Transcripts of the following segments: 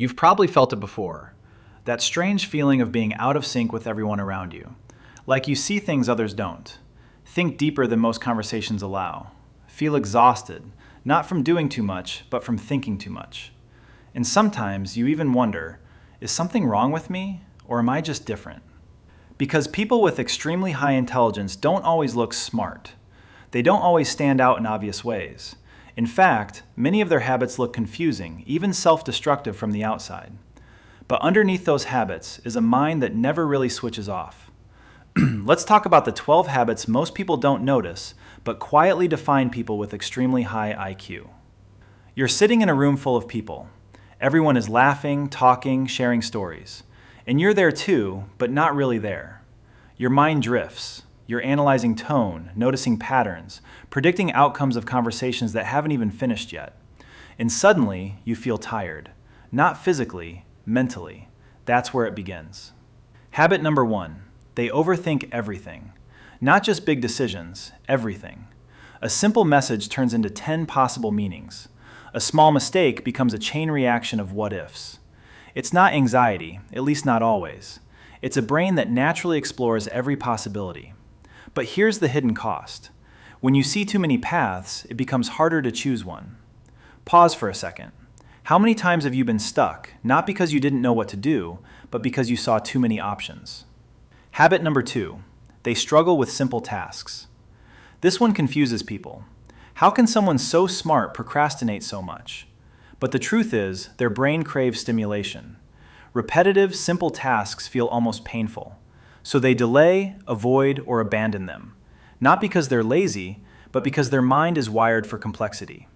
You've probably felt it before, that strange feeling of being out of sync with everyone around you. Like you see things others don't. Think deeper than most conversations allow. Feel exhausted, not from doing too much, but from thinking too much. And sometimes you even wonder, is something wrong with me, or am I just different? Because people with extremely high intelligence don't always look smart. They don't always stand out in obvious ways. In fact, many of their habits look confusing, even self-destructive from the outside. But underneath those habits is a mind that never really switches off. Let's talk about the 12 habits most people don't notice, but quietly define people with extremely high IQ. You're sitting in a room full of people. Everyone is laughing, talking, sharing stories. And you're there too, but not really there. Your mind drifts. You're analyzing tone, noticing patterns, predicting outcomes of conversations that haven't even finished yet. And suddenly, you feel tired. Not physically, mentally. That's where it begins. Habit number 1, they overthink everything. Not just big decisions, everything. A simple message turns into 10 possible meanings. A small mistake becomes a chain reaction of what-ifs. It's not anxiety, at least not always. It's a brain that naturally explores every possibility. But here's the hidden cost. When you see too many paths, it becomes harder to choose one. Pause for a second. How many times have you been stuck, not because you didn't know what to do, but because you saw too many options? Habit number 2, they struggle with simple tasks. This one confuses people. How can someone so smart procrastinate so much? But the truth is, their brain craves stimulation. Repetitive, simple tasks feel almost painful. So they delay, avoid, or abandon them. Not because they're lazy, but because their mind is wired for complexity.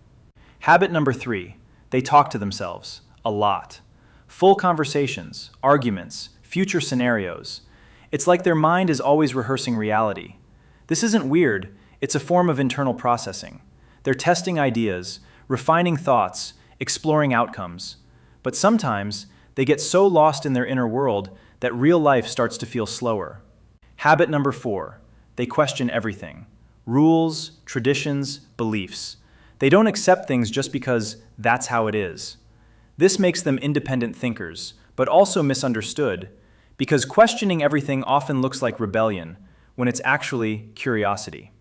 Habit number 3, they talk to themselves, a lot. Full conversations, arguments, future scenarios. It's like their mind is always rehearsing reality. This isn't weird, it's a form of internal processing. They're testing ideas, refining thoughts, exploring outcomes. But sometimes, they get so lost in their inner world that real life starts to feel slower. Habit number 4, they question everything. Rules, traditions, beliefs. They don't accept things just because that's how it is. This makes them independent thinkers, but also misunderstood, because questioning everything often looks like rebellion, when it's actually curiosity.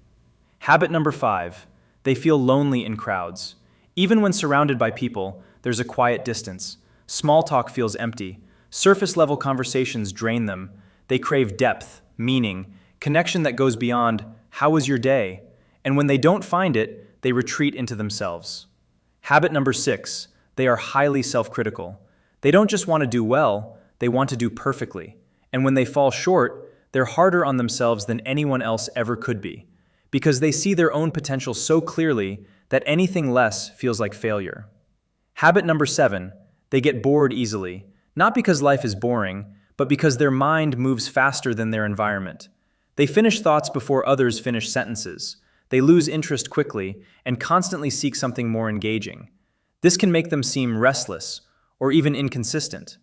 Habit number 5, they feel lonely in crowds. Even when surrounded by people, there's a quiet distance. Small talk feels empty. Surface-level conversations drain them. They crave depth, meaning, connection that goes beyond, "How was your day?" And when they don't find it, they retreat into themselves. Habit number 6, they are highly self-critical. They don't just want to do well, they want to do perfectly. And when they fall short, they're harder on themselves than anyone else ever could be, because they see their own potential so clearly that anything less feels like failure. Habit number 7, they get bored easily. Not because life is boring, but because their mind moves faster than their environment. They finish thoughts before others finish sentences. They lose interest quickly and constantly seek something more engaging. This can make them seem restless or even inconsistent.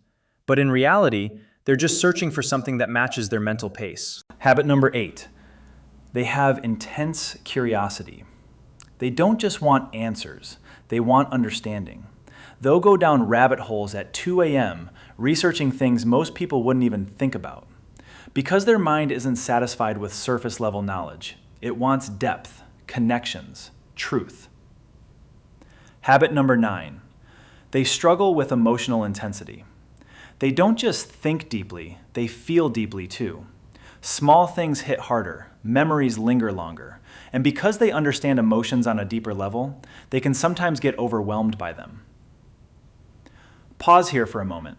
But in reality, they're just searching for something that matches their mental pace. Habit number 8, they have intense curiosity. They don't just want answers, they want understanding. They'll go down rabbit holes at 2 a.m., researching things most people wouldn't even think about. Because their mind isn't satisfied with surface-level knowledge, it wants depth, connections, truth. Habit number 9, they struggle with emotional intensity. They don't just think deeply, they feel deeply too. Small things hit harder, memories linger longer, and because they understand emotions on a deeper level, they can sometimes get overwhelmed by them. Pause here for a moment.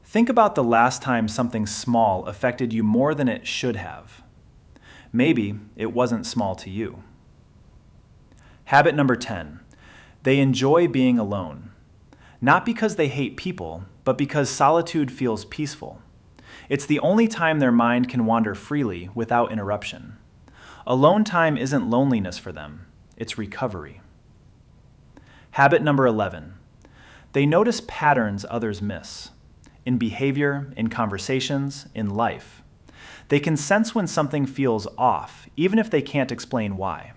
Think about the last time something small affected you more than it should have. Maybe it wasn't small to you. Habit number 10, they enjoy being alone. Not because they hate people, but because solitude feels peaceful. It's the only time their mind can wander freely without interruption. Alone time isn't loneliness for them, it's recovery. Habit number 11, they notice patterns others miss. In behavior, in conversations, in life. They can sense when something feels off, even if they can't explain why.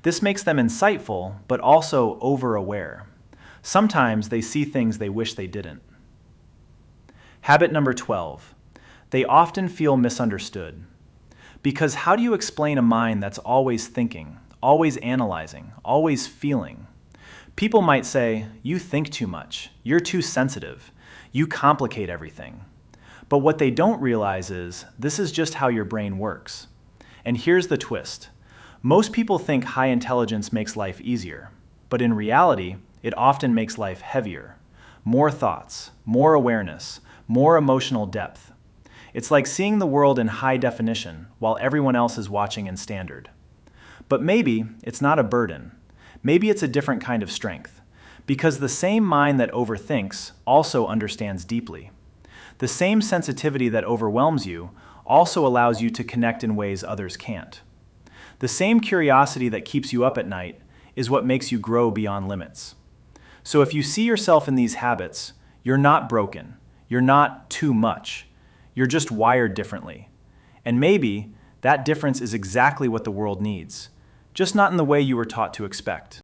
This makes them insightful, but also over-aware. Sometimes they see things they wish they didn't. Habit number 12. They often feel misunderstood. Because how do you explain a mind that's always thinking, always analyzing, always feeling? People might say, "You think too much. You're too sensitive. You complicate everything." But what they don't realize is this is just how your brain works. And here's the twist. Most people think high intelligence makes life easier, but in reality, it often makes life heavier. More thoughts, more awareness, more emotional depth. It's like seeing the world in high definition while everyone else is watching in standard. But maybe it's not a burden. Maybe it's a different kind of strength, because the same mind that overthinks also understands deeply. The same sensitivity that overwhelms you also allows you to connect in ways others can't. The same curiosity that keeps you up at night is what makes you grow beyond limits. So if you see yourself in these habits, you're not broken. You're not too much. You're just wired differently. And maybe that difference is exactly what the world needs, just not in the way you were taught to expect.